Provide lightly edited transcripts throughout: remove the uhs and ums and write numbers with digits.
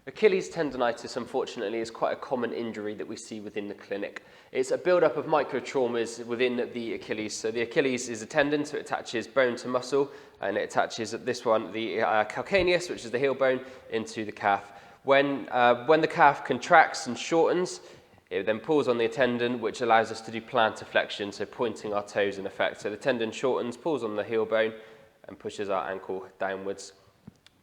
Achilles tendonitis, unfortunately, is quite a common injury that we see within the clinic. It's a build-up of microtraumas within the Achilles. So the Achilles is a tendon, so it attaches bone to muscle, and it attaches this one, the calcaneus, which is the heel bone, into the calf. When the calf contracts and shortens, it then pulls on the tendon, which allows us to do plantar flexion, so pointing our toes in effect. So the tendon shortens, pulls on the heel bone, and pushes our ankle downwards.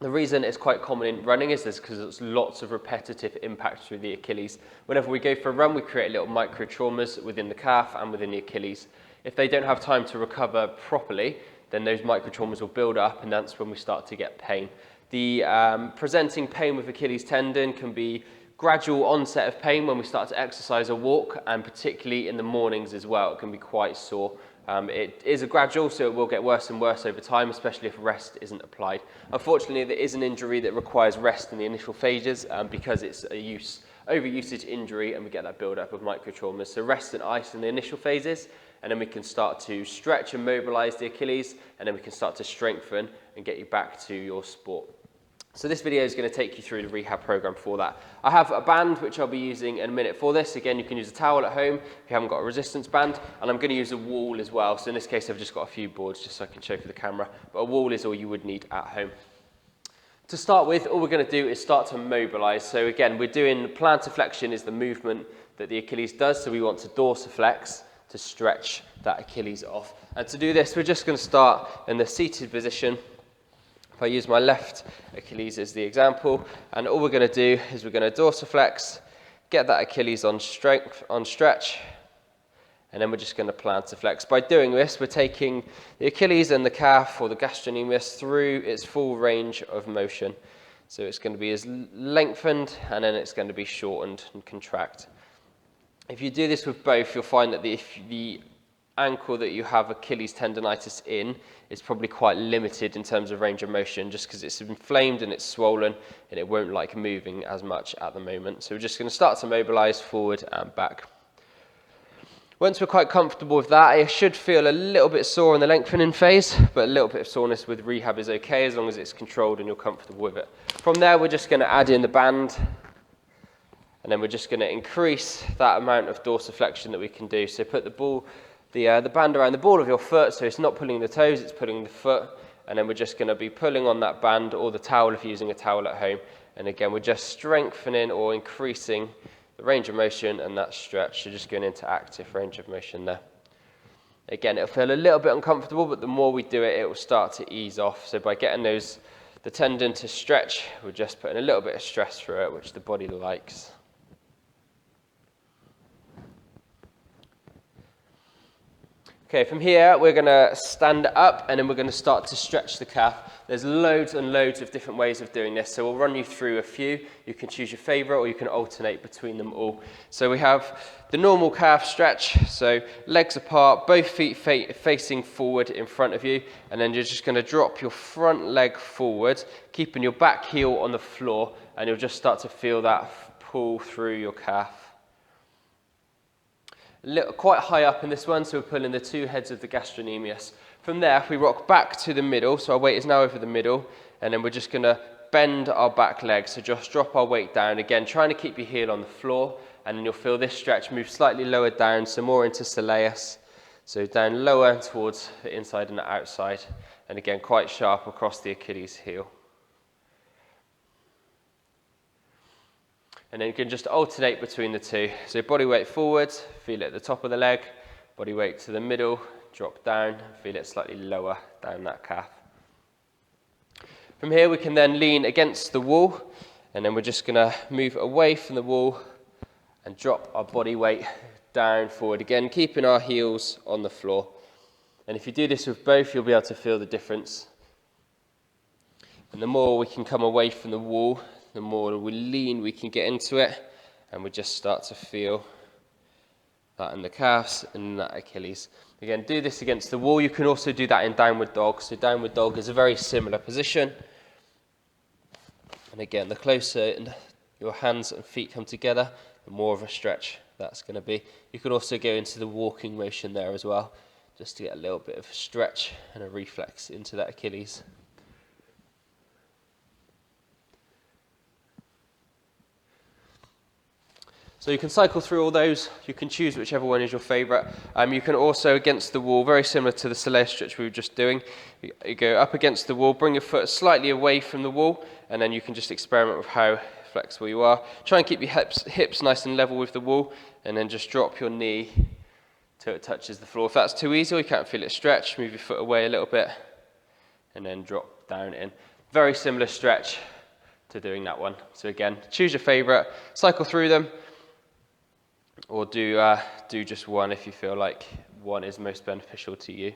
The reason it's quite common in running is because there's lots of repetitive impact through the Achilles. Whenever we go for a run, we create little microtraumas within the calf and within the Achilles. If they don't have time to recover properly, then those microtraumas will build up, and that's when we start to get pain. The presenting pain with Achilles tendon can be gradual onset of pain when we start to exercise or walk, and particularly in the mornings as well. It can be quite sore. It is a gradual, so it will get worse and worse over time, especially if rest isn't applied. Unfortunately, there is an injury that requires rest in the initial phases because it's a overusage injury, and we get that build-up of microtraumas. So rest and ice in the initial phases, and then we can start to stretch and mobilise the Achilles, and then we can start to strengthen and get you back to your sport. So this video is going to take you through the rehab program for that. I have a band which I'll be using in a minute for this. Again, you can use a towel at home if you haven't got a resistance band, and I'm going to use a wall as well. So in this case, I've just got a few boards just so I can show for the camera, but a wall is all you would need at home. To start with, all we're going to do is start to mobilise. So again, we're doing plantar flexion is the movement that the Achilles does. So we want to dorsiflex to stretch that Achilles off. And to do this, we're just going to start in the seated position. If I use my left Achilles as the example, and all we're going to do is we're going to dorsiflex, get that Achilles on stretch, and then we're just going to plantar flex. By doing this, we're taking the Achilles and the calf, or the gastrocnemius, through its full range of motion. So it's going to be as lengthened, and then it's going to be shortened and contract. If you do this with both, you'll find that the ankle that you have Achilles tendonitis in is probably quite limited in terms of range of motion, just because it's inflamed and it's swollen, and it won't like moving as much at the moment. So we're just going to start to mobilise forward and back. Once we're quite comfortable with that, it should feel a little bit sore in the lengthening phase, but a little bit of soreness with rehab is okay as long as it's controlled and you're comfortable with it. From there, we're just going to add in the band, and then we're just going to increase that amount of dorsiflexion that we can do. So put the band around the ball of your foot, so it's not pulling the toes, it's pulling the foot, and then we're just going to be pulling on that band or the towel if you're using a towel at home. And again, we're just strengthening or increasing the range of motion and that stretch. So just going into active range of motion there. Again, it'll feel a little bit uncomfortable, but the more we do it, it will start to ease off. So by getting the tendon to stretch, we're just putting a little bit of stress through it, which the body likes. Okay, from here, we're going to stand up, and then we're going to start to stretch the calf. There's loads and loads of different ways of doing this, so we'll run you through a few. You can choose your favourite, or you can alternate between them all. So we have the normal calf stretch, so legs apart, both feet facing forward in front of you, and then you're just going to drop your front leg forward, keeping your back heel on the floor, and you'll just start to feel that pull through your calf. Quite high up in this one, so we're pulling the two heads of the gastrocnemius. From there, we rock back to the middle, so our weight is now over the middle, and then we're just going to bend our back leg, so just drop our weight down. Again, trying to keep your heel on the floor, and then you'll feel this stretch move slightly lower down, so more into soleus, so down lower towards the inside and the outside, and again, quite sharp across the Achilles heel. And then you can just alternate between the two. So body weight forward, feel it at the top of the leg. Body weight to the middle, drop down, feel it slightly lower down that calf. From here, we can then lean against the wall, and then we're just going to move away from the wall and drop our body weight down forward. Again, keeping our heels on the floor. And if you do this with both, you'll be able to feel the difference. And the more we can come away from the wall, the more we lean, we can get into it, and we just start to feel that in the calves and in that Achilles. Again, do this against the wall. You can also do that in downward dog. So downward dog is a very similar position. And again, the closer your hands and feet come together, the more of a stretch that's going to be. You can also go into the walking motion there as well, just to get a little bit of stretch and a reflex into that Achilles. So you can cycle through all those, you can choose whichever one is your favourite. You can also, against the wall, very similar to the soleil stretch we were just doing, you go up against the wall, bring your foot slightly away from the wall, and then you can just experiment with how flexible you are. Try and keep your hips nice and level with the wall, and then just drop your knee till it touches the floor. If that's too easy or you can't feel it stretch, move your foot away a little bit, and then drop down in. Very similar stretch to doing that one. So again, choose your favourite, cycle through them, or do just one if you feel like one is most beneficial to you.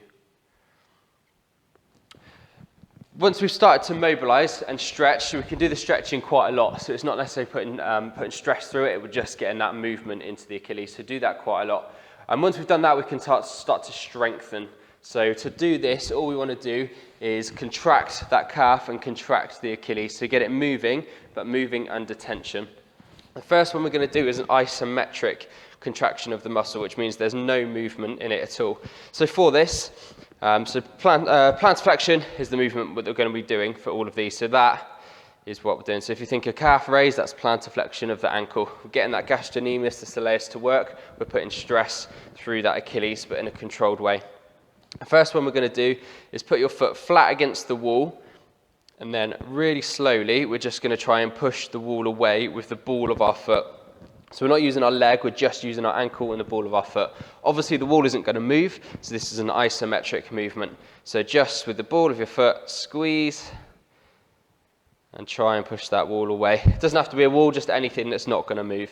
Once we've started to mobilise and stretch, we can do the stretching quite a lot. So it's not necessarily putting stress through it, we're just getting that movement into the Achilles. So do that quite a lot. And once we've done that, we can start to strengthen. So to do this, all we want to do is contract that calf and contract the Achilles. So get it moving, but moving under tension. The first one we're going to do is an isometric contraction of the muscle, which means there's no movement in it at all. So for this, plantarflexion is the movement that we're going to be doing for all of these. So that is what we're doing. So if you think a calf raise, that's plantarflexion of the ankle. We're getting that gastrocnemius, the soleus to work. We're putting stress through that Achilles, but in a controlled way. The first one we're going to do is put your foot flat against the wall, and then really slowly, we're just going to try and push the wall away with the ball of our foot. So we're not using our leg, we're just using our ankle and the ball of our foot. Obviously the wall isn't going to move, so this is an isometric movement. So just with the ball of your foot, squeeze, and try and push that wall away. It doesn't have to be a wall, just anything that's not going to move.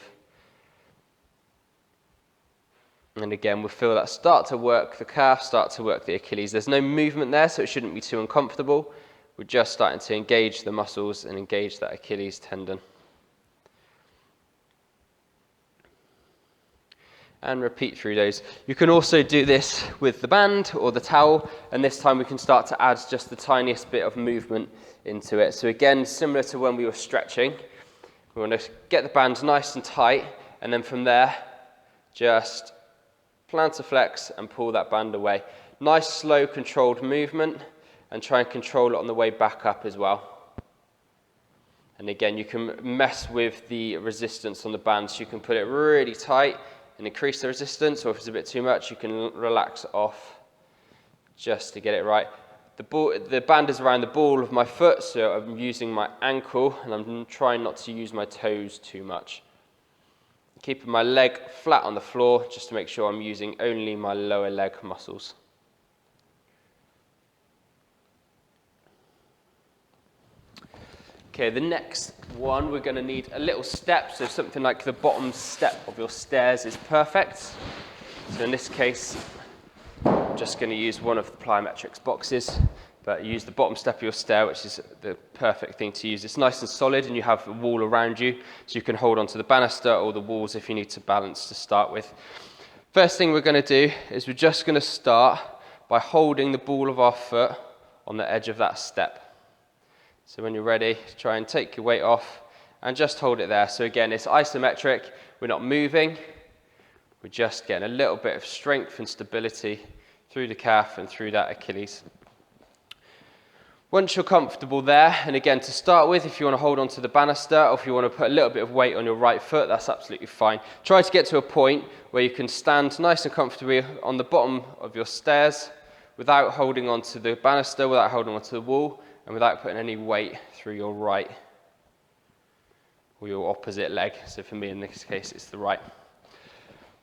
And again, we'll feel that start to work the calf, start to work the Achilles. There's no movement there, so it shouldn't be too uncomfortable. We're just starting to engage the muscles and engage that Achilles tendon. And repeat through those. You can also do this with the band or the towel, and this time we can start to add just the tiniest bit of movement into it. So again, similar to when we were stretching, we want to get the band nice and tight, and then from there, just plantar flex and pull that band away. Nice, slow, controlled movement, and try and control it on the way back up as well. And again, you can mess with the resistance on the band, so you can put it really tight and increase the resistance, or if it's a bit too much, you can relax off just to get it right. The band is around the ball of my foot, so I'm using my ankle, and I'm trying not to use my toes too much. Keeping my leg flat on the floor, just to make sure I'm using only my lower leg muscles. Okay, the next one, we're going to need a little step, so something like the bottom step of your stairs is perfect. So in this case, I'm just going to use one of the plyometrics boxes, but use the bottom step of your stair, which is the perfect thing to use. It's nice and solid, and you have a wall around you, so you can hold onto the banister or the walls if you need to balance to start with. First thing we're going to do is we're just going to start by holding the ball of our foot on the edge of that step. So when you're ready, try and take your weight off and just hold it there. So again, it's isometric, we're not moving, we're just getting a little bit of strength and stability through the calf and through that Achilles. Once you're comfortable there, and again, to start with, if you want to hold onto the banister or if you want to put a little bit of weight on your right foot, that's absolutely fine. Try to get to a point where you can stand nice and comfortably on the bottom of your stairs without holding onto the banister, without holding onto the wall, and without putting any weight through your right or your opposite leg. So for me, in this case, it's the right.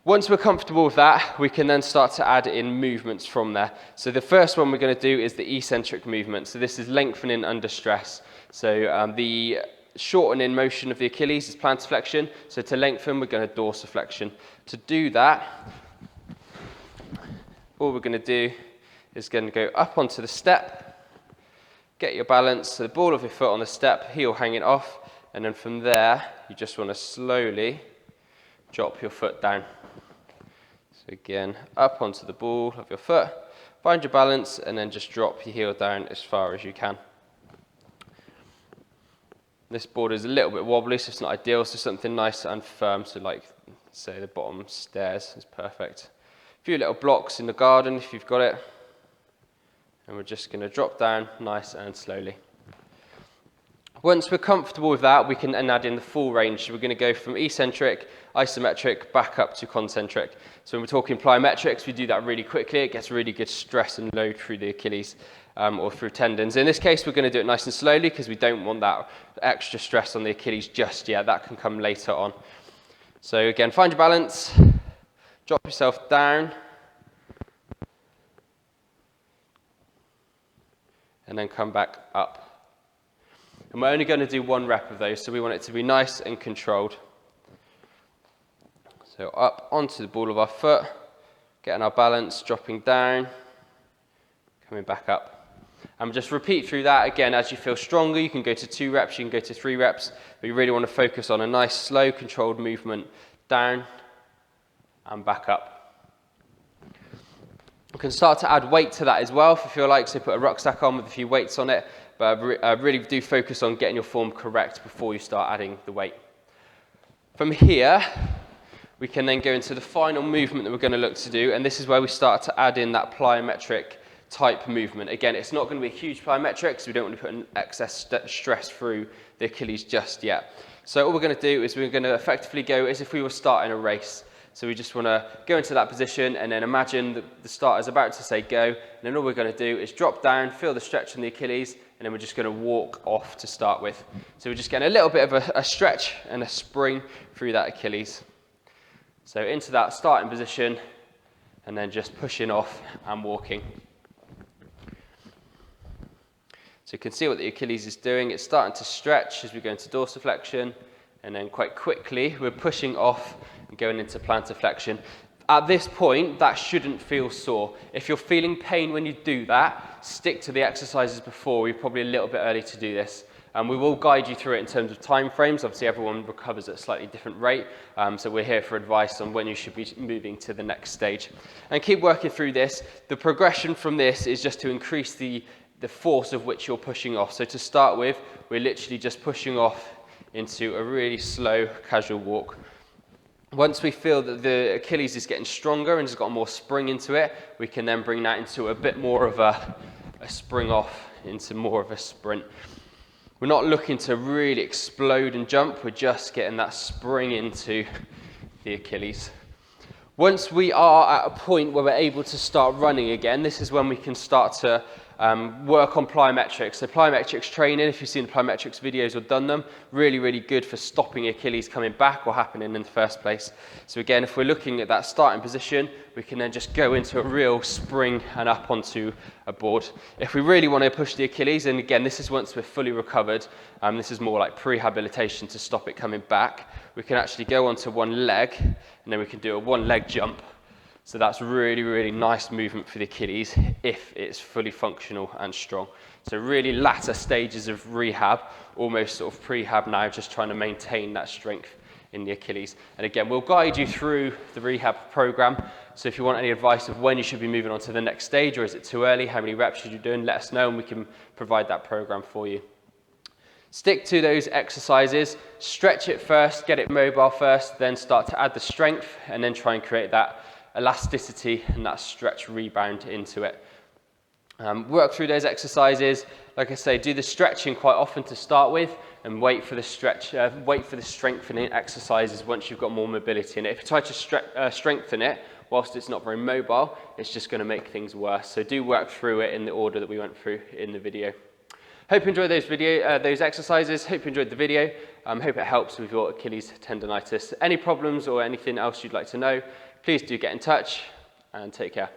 Once we're comfortable with that, we can then start to add in movements from there. So the first one we're going to do is the eccentric movement. So this is lengthening under stress. So the shortening motion of the Achilles is plantar flexion. So to lengthen, we're going to dorsiflexion. To do that, all we're going to do is going to go up onto the step, get your balance, so the ball of your foot on the step, heel hanging off, and then from there, you just want to slowly drop your foot down. So again, up onto the ball of your foot, find your balance, and then just drop your heel down as far as you can. This board is a little bit wobbly, so it's not ideal, so something nice and firm, so like, say, the bottom stairs is perfect. A few little blocks in the garden if you've got it. And we're just going to drop down nice and slowly. Once we're comfortable with that, we can then add in the full range. So we're going to go from eccentric, isometric, back up to concentric. So when we're talking plyometrics, we do that really quickly. It gets really good stress and load through the Achilles or through tendons. In this case, we're going to do it nice and slowly because we don't want that extra stress on the Achilles just yet. That can come later on. So again, find your balance, drop yourself down, and then come back up. And we're only going to do 1 rep of those, so we want it to be nice and controlled. So up onto the ball of our foot, getting our balance, dropping down, coming back up. And just repeat through that again. As you feel stronger, you can go to 2 reps, you can go to 3 reps, but you really want to focus on a nice, slow, controlled movement down and back up. You can start to add weight to that as well if you feel like, so put a rucksack on with a few weights on it, but really do focus on getting your form correct before you start adding the weight. From here, we can then go into the final movement that we're going to look to do, and this is where we start to add in that plyometric type movement. Again, it's not going to be a huge plyometric, so we don't want to put an excess stress through the Achilles just yet. So all we're going to do is we're going to effectively go as if we were starting a race. So we just want to go into that position and then imagine that the starter's about to say go, and then all we're going to do is drop down, feel the stretch in the Achilles, and then we're just going to walk off to start with. So we're just getting a little bit of a stretch and a spring through that Achilles. So into that starting position, and then just pushing off and walking. So you can see what the Achilles is doing. It's starting to stretch as we go into dorsiflexion, and then quite quickly we're pushing off and going into plantar flexion. At this point, that shouldn't feel sore. If you're feeling pain when you do that, stick to the exercises before. We're probably a little bit early to do this. We will guide you through it in terms of time frames. Obviously, everyone recovers at a slightly different rate, so we're here for advice on when you should be moving to the next stage. And keep working through this. The progression from this is just to increase the force of which you're pushing off. So to start with, we're literally just pushing off into a really slow, casual walk. Once we feel that the Achilles is getting stronger and has got more spring into it, we can then bring that into a bit more of a spring off, into more of a sprint. We're not looking to really explode and jump, we're just getting that spring into the Achilles. Once we are at a point where we're able to start running again, this is when we can start to work on plyometrics. So plyometrics training, if you've seen the plyometrics videos or done them, really, really good for stopping Achilles coming back or happening in the first place. So again, if we're looking at that starting position, we can then just go into a real spring and up onto a board. If we really want to push the Achilles, and again, this is once we're fully recovered, this is more like pre-rehabilitation to stop it coming back, we can actually go onto one leg, and then we can do a one-leg jump. So that's really, really nice movement for the Achilles if it's fully functional and strong. So really latter stages of rehab, almost sort of prehab now, just trying to maintain that strength in the Achilles. And again, we'll guide you through the rehab program. So if you want any advice of when you should be moving on to the next stage, or is it too early, how many reps should you do, let us know and we can provide that program for you. Stick to those exercises, stretch it first, get it mobile first, then start to add the strength, and then try and create that elasticity and that stretch rebound into it. Work through those exercises. Like I say, do the stretching quite often to start with, and wait for the strengthening exercises once you've got more mobility in it. If you try to strengthen it whilst it's not very mobile, it's just going to make things worse. So do work through it in the order that we went through in the video. Hope you enjoyed those exercises. Hope you enjoyed the video. Hope it helps with your Achilles tendonitis. Any problems or anything else you'd like to know, please do get in touch, and take care.